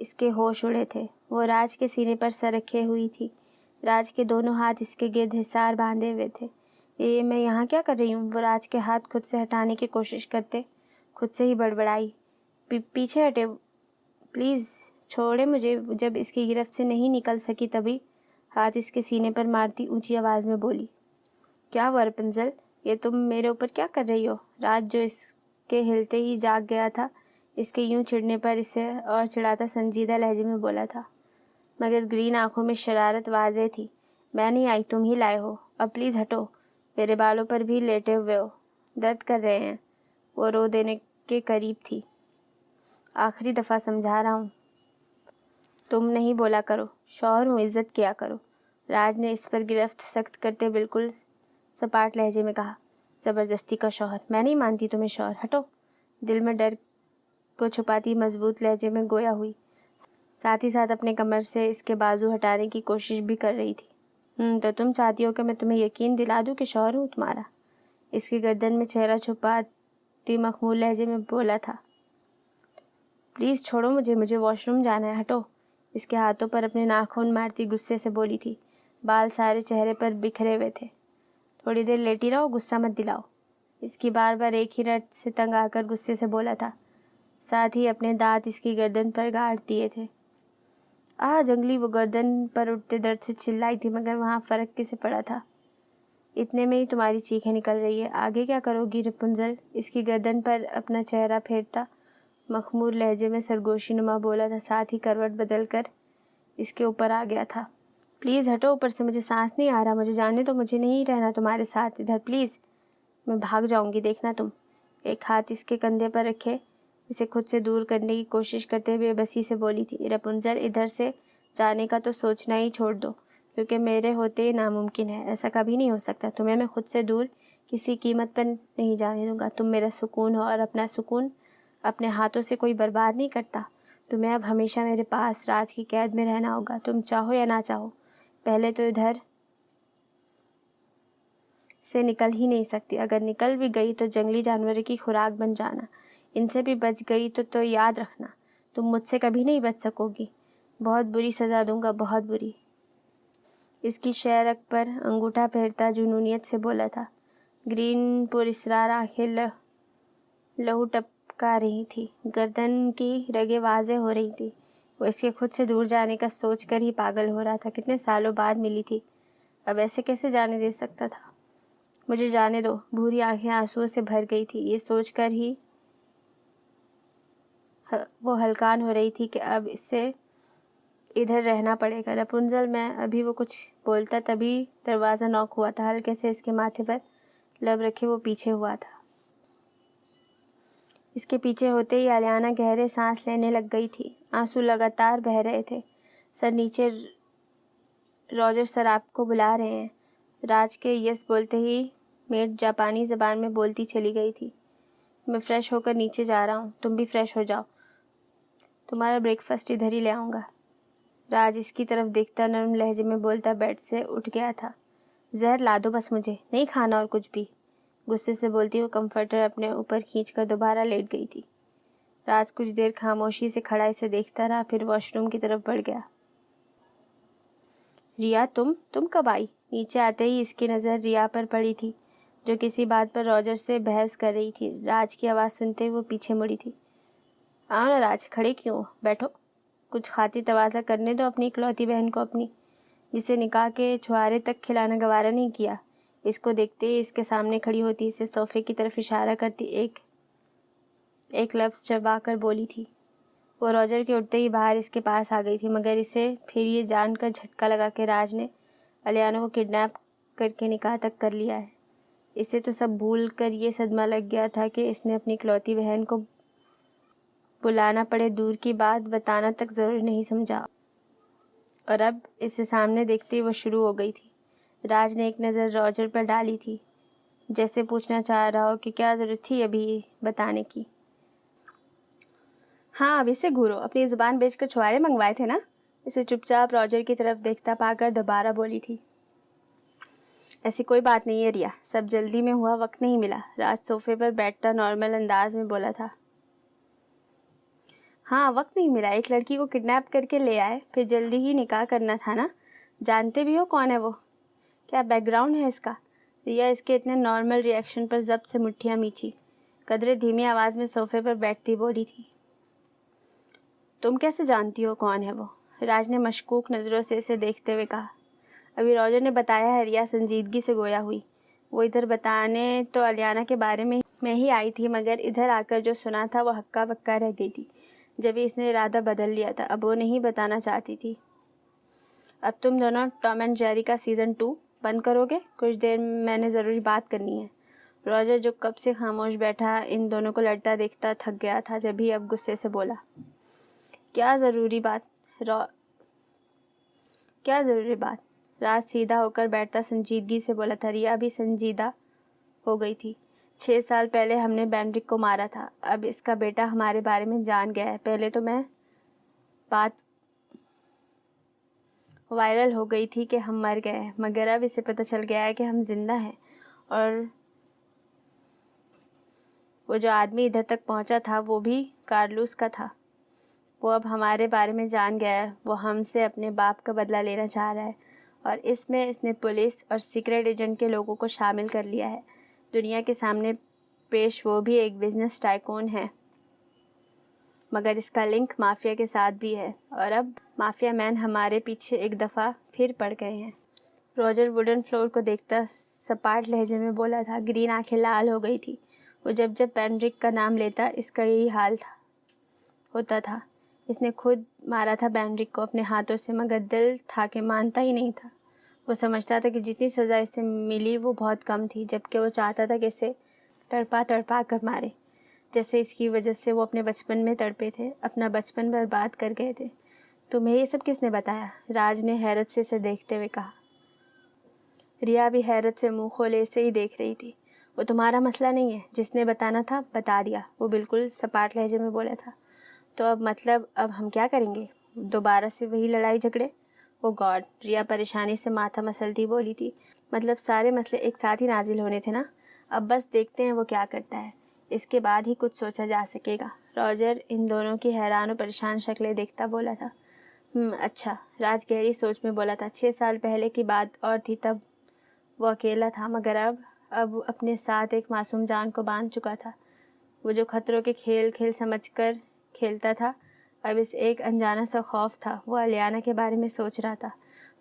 اس کے ہوش اڑے تھے۔ وہ راج کے سینے پر سر رکھے ہوئی تھی۔ راج کے دونوں ہاتھ اس کے گرد حصار باندھے ہوئے تھے۔ یہ میں یہاں کیا کر رہی ہوں؟ وہ راج کے ہاتھ خود سے ہٹانے کی کوشش کرتے خود سے ہی بڑبڑائی، پیچھے ہٹے، پلیز چھوڑے مجھے۔ جب اس کی گرفت سے نہیں نکل سکی تبھی ہاتھ اس کے سینے پر مارتی اونچی آواز میں بولی، کیا ہوا رپنزل؟ یہ تم میرے اوپر کیا کر رہی ہو؟ راج جو اس کے ہلتے ہی جاگ گیا تھا، اس کے یوں چڑھنے پر اسے اور چڑھاتا سنجیدہ لہجے میں بولا تھا، مگر گرین آنکھوں میں شرارت واضح تھی۔ میں نہیں آئی، تم ہی لائے ہو، اب پلیز ہٹو، میرے بالوں پر بھی لیٹے ہوئے ہو، درد کر رہے ہیں۔ وہ رو دینے کے قریب تھی۔ آخری دفعہ سمجھا رہا ہوں، تم نہیں بولا کرو، شوہر ہوں، عزت کیا کرو۔ راج نے اس پر گرفت سخت کرتے بالکل سپاٹ لہجے میں کہا، زبردستی کا شوہر، میں نہیں مانتی تمہیں شوہر، ہٹو۔ دل میں ڈر کو چھپاتی مضبوط لہجے میں گویا ہوئی، ساتھ ہی ساتھ اپنے کمر سے اس کے بازو ہٹانے کی کوشش بھی کر رہی تھی۔ تو تم چاہتی ہو کہ میں تمہیں یقین دلا دوں کہ شوہر ہوں تمہارا؟ اس کی گردن میں چہرہ چھپاتی مخمول لہجے میں بولا تھا، پلیز چھوڑو مجھے واش روم جانا ہے، ہٹو۔ اس کے ہاتھوں پر اپنے ناخن مارتی غصے سے بولی تھی۔ بال سارے چہرے پر بکھرے ہوئے تھے۔ تھوڑی دیر لیٹی رہو، غصہ مت دلاؤ۔ اس کی بار بار ایک ہی رٹ سے تنگ آ کر غصے سے بولا تھا، ساتھ ہی اپنے دانت اس کی گردن پر گاڑ دیے تھے۔ جنگلی وہ گردن پر اٹھتے درد سے چلائی تھی، مگر وہاں فرق کسے پڑا تھا؟ اتنے میں ہی تمہاری چیخیں نکل رہی ہے، آگے کیا کرو گی رپنزل؟ اس کی گردن پر اپنا چہرہ پھیرتا مخمور لہجے میں سرگوشی نما بولا تھا، ساتھ ہی کروٹ بدل کر اس کے اوپر آ گیا تھا۔ پلیز ہٹو اوپر سے، مجھے سانس نہیں آ رہا، مجھے جانے دو، مجھے نہیں رہنا تمہارے ساتھ ادھر، پلیز، میں بھاگ جاؤں گی، دیکھنا تم۔ ایک ہاتھ اس کے کندھے پر رکھے اسے خود سے دور کرنے کی کوشش کرتے ہوئے بسی سے بولی تھی، رپنزل ادھر سے جانے کا تو سوچنا ہی چھوڑ دو، کیونکہ میرے ہوتے یہ ناممکن ہے، ایسا کبھی نہیں ہو سکتا، تمہیں میں خود سے دور کسی قیمت پر نہیں جانے دوں گا۔ تم میرا سکون ہو، اور اپنا سکون اپنے ہاتھوں سے کوئی برباد نہیں کرتا۔ تمہیں اب ہمیشہ میرے پاس راج کی قید میں رہنا ہوگا، تم چاہو یا نہ چاہو۔ پہلے تو ادھر سے نکل ہی نہیں سکتی، اگر نکل بھی گئی تو جنگلی جانوروں کی خوراک بن جانا، ان سے بھی بچ گئی تو یاد رکھنا تم مجھ سے کبھی نہیں بچ سکو گی، بہت بری سزا دوں گا، بہت بری۔ اس کی شہرک پر انگوٹھا پھیرتا جنونیت سے بولا تھا۔ گرین پر اسرار آنکھیں لہو ٹپکا رہی تھی، گردن کی رگیں واضح ہو رہی تھی۔ وہ اس کے خود سے دور جانے کا سوچ کر ہی پاگل ہو رہا تھا، کتنے سالوں بعد ملی تھی، اب ایسے کیسے جانے دے سکتا تھا؟ مجھے جانے دو۔ بھوری آنکھیں آنسوؤں سے بھر گئی تھی، یہ سوچ کر ہی وہ ہلکان ہو رہی تھی کہ اب اس سے ادھر رہنا پڑے گا۔ رپنزل، میں ابھی وہ کچھ بولتا تبھی دروازہ نوک ہوا تھا، ہلکے سے اس کے ماتھے پر لب رکھے وہ پیچھے ہوا تھا۔ اس کے پیچھے ہوتے ہی آلیانہ گہرے سانس لینے لگ گئی تھی، آنسو لگاتار بہہ رہے تھے۔ سر نیچے، روجر سر آپ کو بلا رہے ہیں۔ راج کے یس بولتے ہی میڈ جاپانی زبان میں بولتی چلی گئی تھی، میں فریش ہو کر نیچے جا رہا ہوں، تم بھی فریش ہو جاؤ، تمہارا بریک فاسٹ ادھر ہی لے آؤں گا۔ راج اس کی طرف دیکھتا نرم لہجے میں بولتا بیڈ سے اٹھ گیا تھا۔ زہر لا دو بس، مجھے نہیں کھانا اور کچھ بھی، غصے سے بولتی وہ کمفرٹر اپنے اوپر کھینچ کر دوبارہ لیٹ گئی تھی۔ راج کچھ دیر خاموشی سے کھڑا اسے دیکھتا رہا، پھر واش روم کی طرف بڑھ گیا۔ ریا، تم کب آئی؟ نیچے آتے ہی اس کی نظر ریا پر پڑی تھی، جو کسی بات پر روجر سے بحث کر رہی تھی۔ راج کی آواز سنتے وہ پیچھے مڑی تھی۔ آؤ نا راج، کھڑے کیوں ہو؟ بیٹھو، کچھ کھاتی تواضع کرنے دو اپنی اکلوتی بہن کو، اپنی جسے نکاح کے چھوارے تک کھلانا گوارا نہیں کیا۔ اس کو دیکھتے ہی اس کے سامنے کھڑی ہوتی اسے صوفے کی طرف اشارہ کرتی ایک لفظ چبا کر بولی تھی۔ وہ روجر کے اٹھتے ہی باہر اس کے پاس آ گئی تھی، مگر اسے پھر یہ جان کر جھٹکا لگا کہ راج نے الیانہ کو کڈنیپ کر کے نکاح تک کر لیا ہے۔ اسے تو سب بھول کر یہ صدمہ لگ گیا تھا کہ اس نے اپنی اکلوتی بہن کو بلانا پڑے دور کی بات بتانا تک ضروری نہیں سمجھا، اور اب اسے سامنے دیکھتے ہی وہ شروع ہو گئی تھی۔ راج نے ایک نظر روجر پر ڈالی تھی، جیسے پوچھنا چاہ رہا ہو کہ کیا ضرورت تھی ابھی بتانے کی۔ ہاں، اب اسے گھورو، اپنی زبان بیچ کر چھوارے منگوائے تھے نا؟ اسے چپ چاپ روجر کی طرف دیکھتا پا کر دوبارہ بولی تھی۔ ایسی کوئی بات نہیں ہے ریا، سب جلدی میں ہوا، وقت نہیں ملا۔ راج صوفے پر بیٹھتا نارمل انداز میں بولا تھا۔ ہاں وقت نہیں ملا, ایک لڑکی کو کڈنیپ کر کے لے آئے, پھر جلدی ہی نکاح کرنا تھا نا. جانتے بھی ہو کون ہے وہ؟ کیا بیک گراؤنڈ ہے اس کا؟ ریا اس کے اتنے نارمل ری ایکشن پر ضبط سے مٹھیاں میچھی, قدرے دھیمی آواز میں صوفے پر بیٹھتی بولی تھی. تم کیسے جانتی ہو کون ہے وہ؟ راج نے مشکوک نظروں سے اسے دیکھتے ہوئے کہا. ابھی راجر نے بتایا ہے. ریا سنجیدگی سے گویا ہوئی. وہ ادھر بتانے تو الیانا کے بارے میں ہی آئی تھی, مگر ادھر آ کر جو سنا تھا وہ ہکا بکا رہ گئی تھی. جبھی اس نے ارادہ بدل لیا تھا, اب وہ نہیں بتانا چاہتی تھی. اب تم دونوں ٹام اینڈ جیری کا سیزن 2 بند کرو گے؟ کچھ دیر میں نے ضروری بات کرنی ہے. راجر جو کب سے خاموش بیٹھا ان دونوں کو لڑتا دیکھتا تھک گیا تھا, جبھی اب غصے سے بولا. کیا ضروری بات؟ کیا ضروری بات؟ راج سیدھا ہو کر بیٹھتا سنجیدگی سے بولا تھا. ریا بھی سنجیدہ ہو گئی تھی. 6 سال پہلے ہم نے بینڈرک کو مارا تھا. اب اس کا بیٹا ہمارے بارے میں جان گیا ہے. پہلے تو میں بات وائرل ہو گئی تھی کہ ہم مر گئے ہیں, مگر اب اسے پتہ چل گیا ہے کہ ہم زندہ ہیں. اور وہ جو آدمی ادھر تک پہنچا تھا وہ بھی کارلوس کا تھا. وہ اب ہمارے بارے میں جان گیا ہے. وہ ہم سے اپنے باپ کا بدلہ لینا چاہ رہا ہے, اور اس میں اس نے پولیس اور سیکرٹ ایجنٹ کے لوگوں کو شامل کر لیا ہے. دنیا کے سامنے پیش وہ بھی ایک بزنس ٹائکون ہے, مگر اس کا لنک مافیا کے ساتھ بھی ہے, اور اب مافیا مین ہمارے پیچھے ایک دفعہ پھر پڑ گئے ہیں. راجر ووڈن فلور کو دیکھتا سپاٹ لہجے میں بولا تھا. گرین آنکھیں لال ہو گئی تھی. وہ جب بینڈرک کا نام لیتا اس کا یہی حال ہوتا تھا. اس نے خود مارا تھا بینڈرک کو اپنے ہاتھوں سے, مگر دل تھا کہ مانتا ہی نہیں تھا. وہ سمجھتا تھا کہ جتنی سزا اس سے ملی وہ بہت کم تھی, جبکہ وہ چاہتا تھا کہ اسے تڑپا کر مارے, جیسے اس کی وجہ سے وہ اپنے بچپن میں تڑپے تھے, اپنا بچپن برباد کر گئے تھے. تمہیں یہ سب کس نے بتایا؟ راج نے حیرت سے اسے دیکھتے ہوئے کہا. ریا بھی حیرت سے منہ کھولے اسے ہی دیکھ رہی تھی. وہ تمہارا مسئلہ نہیں ہے, جس نے بتانا تھا بتا دیا. وہ بالکل سپاٹ لہجے میں بولا تھا. تو اب مطلب اب ہم کیا کریں گے؟ دوبارہ سے وہی لڑائی جھگڑے؟ او گاڈ, ریا پریشانی سے ماتھا مسلتی بولی تھی. مطلب سارے مسئلے ایک ساتھ ہی نازل ہونے تھے نا. اب بس دیکھتے ہیں وہ کیا کرتا ہے, اس کے بعد ہی کچھ سوچا جا سکے گا. راجر ان دونوں کی حیران و پریشان شکلیں دیکھتا بولا تھا. اچھا. راج گہری سوچ میں بولا تھا. 6 سال پہلے کی بات اور تھی, تب وہ اکیلا تھا, مگر اب اپنے ساتھ ایک معصوم جان کو باندھ چکا تھا. وہ جو خطروں کے کھیل سمجھ کر کھیلتا تھا, اب اس ایک انجانا سا خوف تھا. وہ الیانا کے بارے میں سوچ رہا تھا.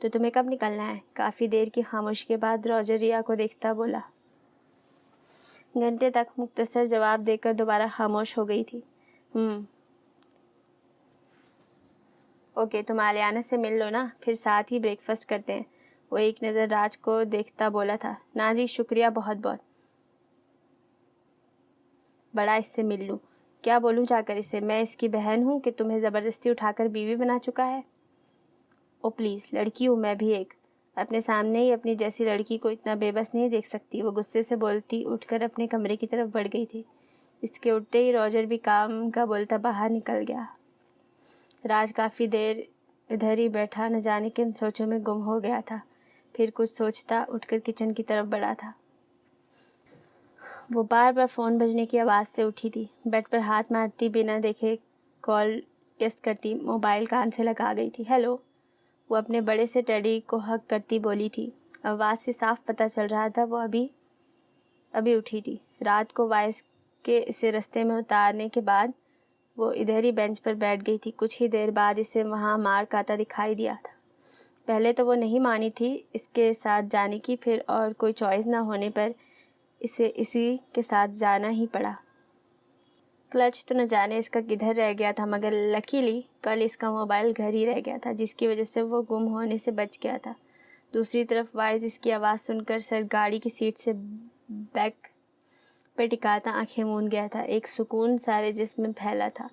تو تمہیں کب نکلنا ہے؟ کافی دیر کی خاموشی کے بعد راجر ریا کو دیکھتا بولا. گھنٹے تک مختصر جواب دے کر دوبارہ خاموش ہو گئی تھی. اوکے, تم الیانا سے مل لو نا, پھر ساتھ ہی بریک فاسٹ کرتے ہیں. وہ ایک نظر راج کو دیکھتا بولا تھا. نا جی شکریہ, بہت بہت. بڑا اس سے مل لوں. کیا بولوں جا کر اسے؟ میں اس کی بہن ہوں کہ تمہیں زبردستی اٹھا کر بیوی بنا چکا ہے؟ او پلیز, لڑکی ہوں میں بھی ایک. اپنے سامنے ہی اپنی جیسی لڑکی کو اتنا بے بس نہیں دیکھ سکتی. وہ غصے سے بولتی اٹھ کر اپنے کمرے کی طرف بڑھ گئی تھی. اس کے اٹھتے ہی راجر بھی کام کا بولتا باہر نکل گیا. راج کافی دیر ادھر ہی بیٹھا نہ جانے کن سوچوں میں گم ہو گیا تھا. پھر کچھ سوچتا اٹھ کر کچن کی طرف بڑھا تھا. وہ بار بار فون بجنے کی آواز سے اٹھی تھی. بیڈ پر ہاتھ مارتی بنا دیکھے کال ٹیسٹ کرتی موبائل کان سے لگا گئی تھی. ہیلو. وہ اپنے بڑے سے ٹیڈی کو ہگ کرتی بولی تھی. آواز سے صاف پتہ چل رہا تھا وہ ابھی اٹھی تھی. رات کو وائس کے اسے رستے میں اتارنے کے بعد وہ ادھر ہی بینچ پر بیٹھ گئی تھی. کچھ ہی دیر بعد اسے وہاں مارک آتا دکھائی دیا تھا. پہلے تو وہ نہیں مانی تھی اس کے ساتھ جانے کی, پھر اور کوئی چوائس نہ ہونے پر اسے اسی کے ساتھ جانا ہی پڑا. کلچ تو نہ جانے اس کا کدھر رہ گیا تھا, مگر لکیلی کل اس کا موبائل گھر ہی رہ گیا تھا, جس کی وجہ سے وہ گم ہونے سے بچ گیا تھا. دوسری طرف وائز اس کی آواز سن کر سر گاڑی کی سیٹ سے بیک پہ ٹکاتا آنکھیں موند گیا تھا. ایک سکون سارے جسم میں پھیلا تھا.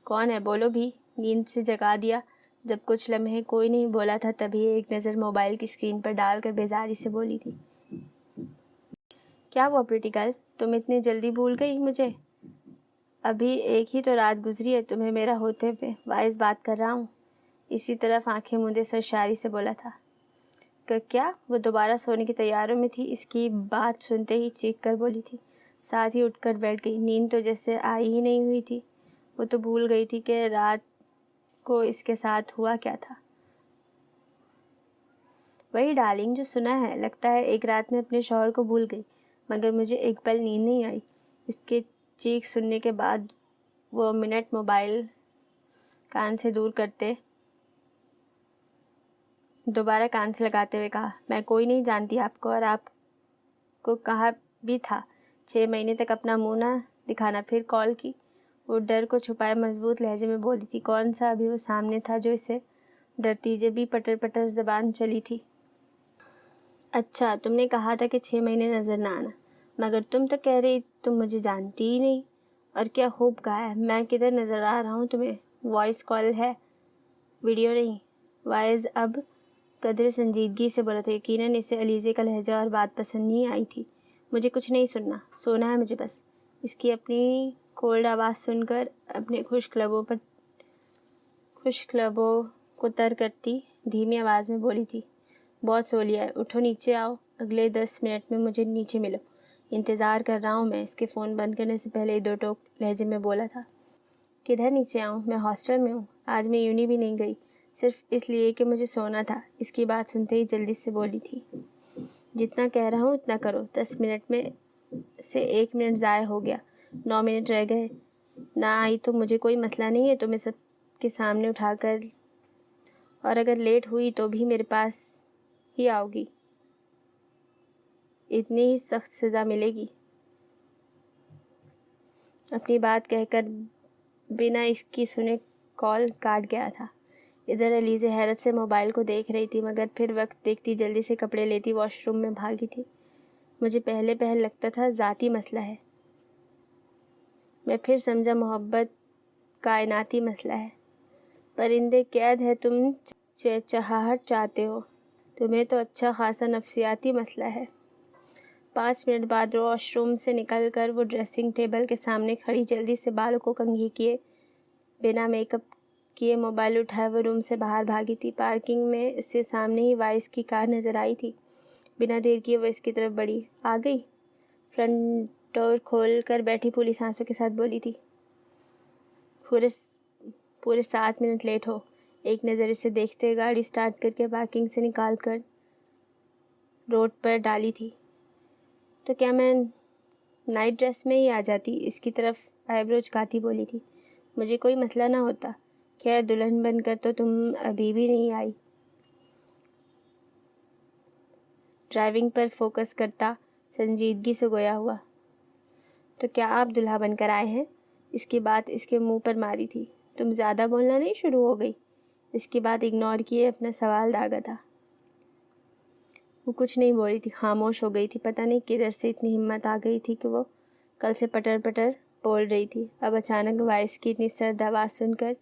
کون ہے؟ بولو بھی. نیند سے جگا دیا. جب کچھ لمحے کوئی نہیں بولا تھا تبھی ایک نظر موبائل کی اسکرین پر ڈال کر بیزاری سے بولی تھی. کیا ہوا پریٹی گرل, تم اتنی جلدی بھول گئی مجھے؟ ابھی ایک ہی تو رات گزری ہے تمہیں میرا ہوتے ہوئے. وائز بات کر رہا ہوں. اسی طرف آنکھیں مودے سرشاری سے بولا تھا. کیا؟ وہ دوبارہ سونے کی تیاروں میں تھی. اس کی بات سنتے ہی چیخ کر بولی تھی. ساتھ ہی اٹھ کر بیٹھ گئی. نیند تو جیسے آئی ہی نہیں ہوئی تھی. وہ تو بھول گئی تھی کہ رات کو اس کے ساتھ ہوا کیا تھا۔ وہی ڈارلنگ جو سنا ہے، لگتا ہے ایک رات میں اپنے شوہر کو بھول گئی، مگر مجھے ایک پل نیند نہیں آئی۔ اس کے چیخ سننے کے بعد وہ منٹ موبائل کان سے دور کرتے دوبارہ کان سے لگاتے ہوئے کہا، میں کوئی نہیں جانتی آپ کو، اور آپ کو کہا بھی تھا 6 مہینے تک اپنا منہ نہ دکھانا۔ پھر کال کی۔ وہ ڈر کو چھپائے مضبوط لہجے میں بولی تھی۔ کون سا ابھی وہ سامنے تھا جو اسے ڈرتی جب بھی پٹر پٹر زبان چلی تھی۔ اچھا، تم نے کہا تھا کہ 6 مہینے نظر نہ آنا، مگر تم تو کہہ رہی تم مجھے جانتی ہی نہیں۔ اور کیا خوب کہا ہے، میں کدھر نظر آ رہا ہوں تمہیں؟ وائس کال ہے، ویڈیو نہیں۔ وائز اب قدر سنجیدگی سے بولا تھا۔ یقیناً اسے علیزے کا لہجہ اور بات پسند نہیں آئی تھی۔ مجھے کچھ نہیں سننا، سونا ہے مجھے بس۔ اس کی اپنی کولڈ آواز سن کر اپنے خشک لبوں کو تر کرتی دھیمی آواز میں بولی تھی، بہت سو لیا ہے، اٹھو نیچے آؤ، اگلے 10 منٹ میں مجھے نیچے ملو، انتظار کر رہا ہوں میں۔ اس کے فون بند کرنے سے پہلے 2 ٹوک لہجے میں بولا تھا۔ کدھر نیچے آؤں؟ میں ہاسٹل میں ہوں، آج میں یونی بھی نہیں گئی، صرف اس لیے کہ مجھے سونا تھا۔ اس کی بات سنتے ہی جلدی سے بولی تھی، جتنا کہہ رہا ہوں اتنا کرو۔ 10 منٹ میں سے 1 منٹ ضائع ہو گیا، 9 منٹ رہ گئے۔ نہ آئی تو مجھے کوئی مسئلہ نہیں ہے تمہیں سب کے سامنے اٹھا کر، اور اگر لیٹ ہوئی تو بھی میرے پاس ہی آؤ گی، اتنی ہی سخت سزا ملے گی۔ اپنی بات کہہ کر بنا اس کی سنے کال کاٹ گیا تھا۔ ادھر علیزے حیرت سے موبائل کو دیکھ رہی تھی، مگر پھر وقت دیکھتی جلدی سے کپڑے لیتی واش روم میں بھاگی تھی۔ مجھے پہلے لگتا تھا ذاتی مسئلہ ہے، میں پھر سمجھا محبت کائناتی مسئلہ ہے۔ پرندے قید ہے، تم چہچہاہٹ چاہتے ہو، تمہیں تو اچھا خاصا نفسیاتی مسئلہ ہے۔ 5 منٹ بعد واش روم سے نکل کر وہ ڈریسنگ ٹیبل کے سامنے کھڑی جلدی سے بالوں کو کنگھی کیے بنا میک اپ کیے موبائل اٹھائے وہ روم سے باہر بھاگی تھی۔ پارکنگ میں اس کے سامنے ہی وائس کی کار نظر آئی تھی۔ بنا دیر کیے وہ اس کی طرف بڑھی۔ آ گئی؟ فرنٹ ڈور کھول کر بیٹھی پھولی سانسوں کے ساتھ بولی تھی، پورے 7 منٹ لیٹ ہو۔ ایک نظر اسے دیکھتے گاڑی سٹارٹ کر کے پارکنگ سے نکال کر روڈ پر ڈالی تھی۔ تو کیا میں نائٹ ڈریس میں ہی آ جاتی؟ اس کی طرف آئی برو جھکاتی بولی تھی، مجھے کوئی مسئلہ نہ ہوتا۔ خیر دلہن بن کر تو تم ابھی بھی نہیں آئی۔ ڈرائیونگ پر فوکس کرتا سنجیدگی سے گویا ہوا، تو کیا آپ دلہا بن کر آئے ہیں؟ اس کی بات اس کے منہ پر ماری تھی۔ تم زیادہ بولنا نہیں شروع ہو گئی؟ اس کی بات اگنور کیے اپنا سوال داغا تھا۔ وہ کچھ نہیں بولی تھی، خاموش ہو گئی تھی۔ پتہ نہیں کدھر سے اتنی ہمت آ گئی تھی کہ وہ کل سے پٹر پٹر بول رہی تھی، اب اچانک وائس کی اتنی سرد آواز سن کر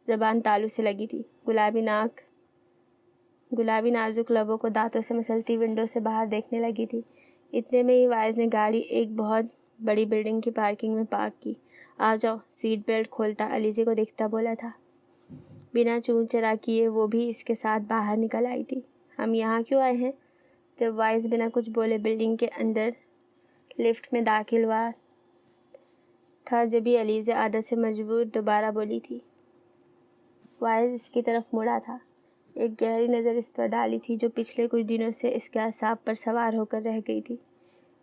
زبان تالو سے لگی تھی۔ گلابی نازک لبوں کو دانتوں سے مسلتی ونڈو سے باہر دیکھنے لگی تھی۔ اتنے میں ہی وائز نے گاڑی ایک بہت بڑی بلڈنگ کی پارکنگ میں پارک کی۔ آ جاؤ، سیٹ بیلٹ کھولتا علیزے کو دیکھتا بولا تھا۔ بنا چون چرا کیے وہ بھی اس کے ساتھ باہر نکل آئی تھی۔ ہم یہاں کیوں آئے ہیں؟ جب وائز بنا کچھ بولے بلڈنگ کے اندر لفٹ میں داخل ہوا تھا، جبھی علیزہ عادت سے مجبور دوبارہ بولی تھی۔ وائز اس کی طرف مڑا تھا، ایک گہری نظر اس پر ڈالی تھی جو پچھلے کچھ دنوں سے اس کے اعصاب پر سوار ہو کر رہ گئی تھی۔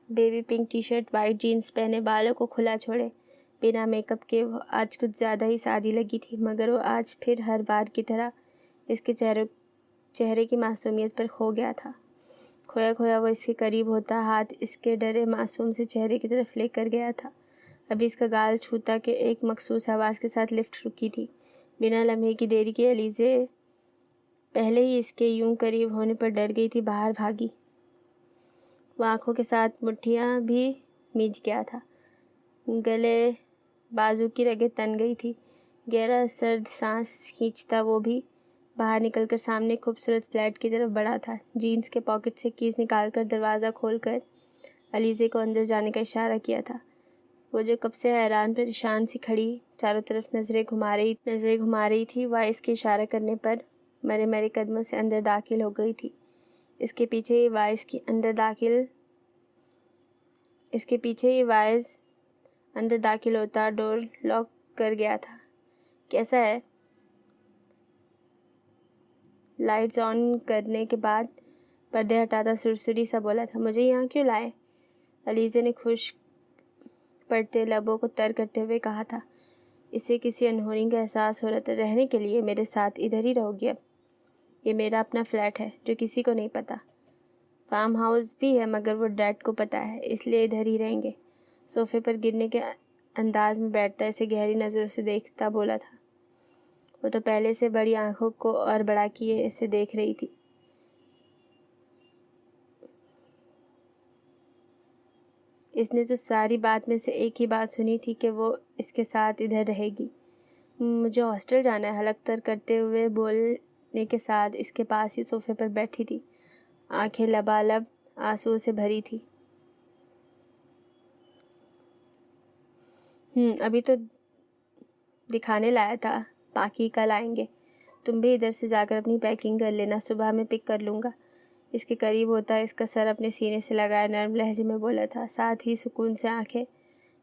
Baby pink T shirt, white jeans پہنے، بالوں کو کھلا چھوڑے، بنا میک اپ کے وہ آج کچھ زیادہ ہی سادی لگی تھی، مگر وہ آج پھر ہر بار کی طرح اس کے چہرے کی معصومیت پر کھو گیا تھا۔ کھویا وہ اس کے قریب ہوتا، ہاتھ اس کے ڈرے معصوم سے چہرے کی طرف لے کر گیا تھا۔ ابھی اس کا گال چھوتا کہ ایک مخصوص آواز کے ساتھ لفٹ رکی تھی۔ بنا لمحے کی دیری کے علیزے پہلے ہی اس کے یوں قریب ہونے پر ڈر گئی تھی، باہر بھاگی۔ وہ آنکھوں کے ساتھ مٹھیاں بھی میچ گیا تھا، گلے بازو کی رگیں تن گئی تھی۔ گہرا سرد سانس کھینچتا وہ بھی باہر نکل کر سامنے خوبصورت فلیٹ کی طرف بڑھا تھا۔ جینز کے پاکٹ سے کیز نکال کر دروازہ کھول کر علیزے کو اندر جانے کا اشارہ کیا تھا۔ وہ جو کب سے حیران پریشان سی کھڑی چاروں طرف نظریں گھما رہی تھی، وائس کے اشارہ کرنے پر مرے قدموں سے اندر داخل ہو گئی تھی۔ اس کے پیچھے ہی وائز اندر داخل ہوتا، ڈور لاک کر گیا تھا۔ کیسا ہے؟ لائٹس آن کرنے کے بعد پردے ہٹاتا سرسری سا بولا تھا۔ مجھے یہاں کیوں لائے؟ علیزہ نے خشک پڑتے لبوں کو تر کرتے ہوئے کہا تھا۔ اسے کسی انہونی کا احساس ہو رہا تھا۔ رہنے کے لیے میرے ساتھ ادھر ہی رہو گی اب؟ یہ میرا اپنا فلیٹ ہے جو کسی کو نہیں پتہ۔ فارم ہاؤس بھی ہے مگر وہ ڈیڈ کو پتہ ہے، اس لیے ادھر ہی رہیں گے۔ صوفے پر گرنے کے انداز میں بیٹھتا اسے گہری نظروں سے دیکھتا بولا تھا۔ وہ تو پہلے سے بڑی آنکھوں کو اور بڑا کیے اسے دیکھ رہی تھی۔ اس نے تو ساری بات میں سے ایک ہی بات سنی تھی کہ وہ اس کے ساتھ ادھر رہے گی۔ مجھے ہاسٹل جانا ہے، حلق تر کرتے ہوئے بولنے کے ساتھ اس کے پاس ہی صوفے پر بیٹھی تھی۔ آنکھیں لبالب آنسوؤں سے بھری تھی۔ ابھی تو دکھانے لایا تھا، باقی کل آئیں گے۔ تم بھی ادھر سے جا کر اپنی پیکنگ کر لینا، صبح میں پک کر لوں گا۔ اس کے قریب ہوتا اس کا سر اپنے سینے سے لگائے نرم لہجے میں بولا تھا، ساتھ ہی سکون سے آنکھیں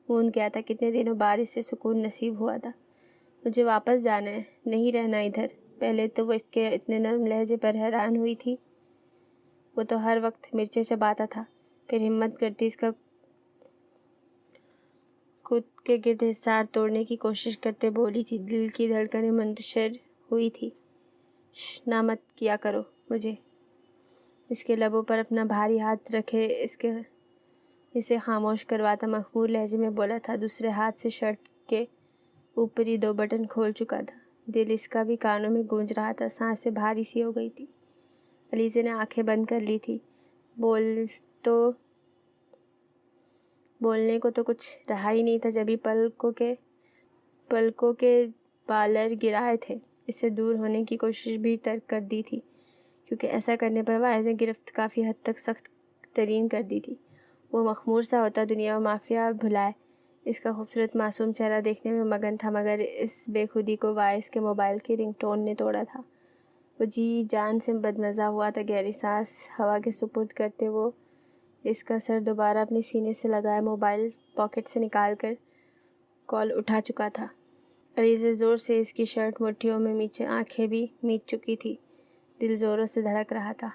موند گیا تھا۔ کتنے دنوں بعد اس سے سکون نصیب ہوا تھا۔ مجھے واپس جانا ہے، نہیں رہنا ادھر۔ پہلے تو وہ اس کے اتنے نرم لہجے پر حیران ہوئی تھی۔ وہ تو ہر وقت مرچیں چباتا تھا۔ پھر ہمت کرتی اس کا خود کے گرد حصار توڑنے کی کوشش کرتے بولی تھی۔ دل کی دھڑکنیں منتشر ہوئی تھی۔ نہ مت کیا کرو مجھے۔ اس کے لبوں پر اپنا بھاری ہاتھ رکھے اسے خاموش کرواتا مخمور لہجے میں بولا تھا۔ دوسرے ہاتھ سے شرٹ کے اوپری 2 بٹن کھول چکا تھا۔ دل اس کا بھی کانوں میں گونج رہا تھا۔ سانسیں بھاری سی ہو گئی تھی۔ علیزہ نے آنکھیں بند کر لی تھی۔ بولنے کو تو کچھ رہا ہی نہیں تھا جبھی پلکوں کے بالر گرائے تھے۔ اس سے دور ہونے کی کوشش بھی ترک کر دی تھی، کیونکہ ایسا کرنے پر واعظ نے گرفت کافی حد تک سخت ترین کر دی تھی۔ وہ مخمور سا ہوتا، دنیا و مافیا بھلائے اس کا خوبصورت معصوم چہرہ دیکھنے میں مگن تھا، مگر اس بے خودی کو واعظ کے موبائل کی رنگ ٹون نے توڑا تھا۔ وہ جی جان سے بدمزہ ہوا تھا۔ گہری سانس ہوا کے سپرد کرتے وہ اس کا سر دوبارہ اپنے سینے سے لگائے موبائل پاکٹ سے نکال کر کال اٹھا چکا تھا۔ علیزہ زور سے اس کی شرٹ مٹھیوں میں میچے، آنکھیں بھی میچ چکی تھی۔ دل زوروں سے دھڑک رہا تھا۔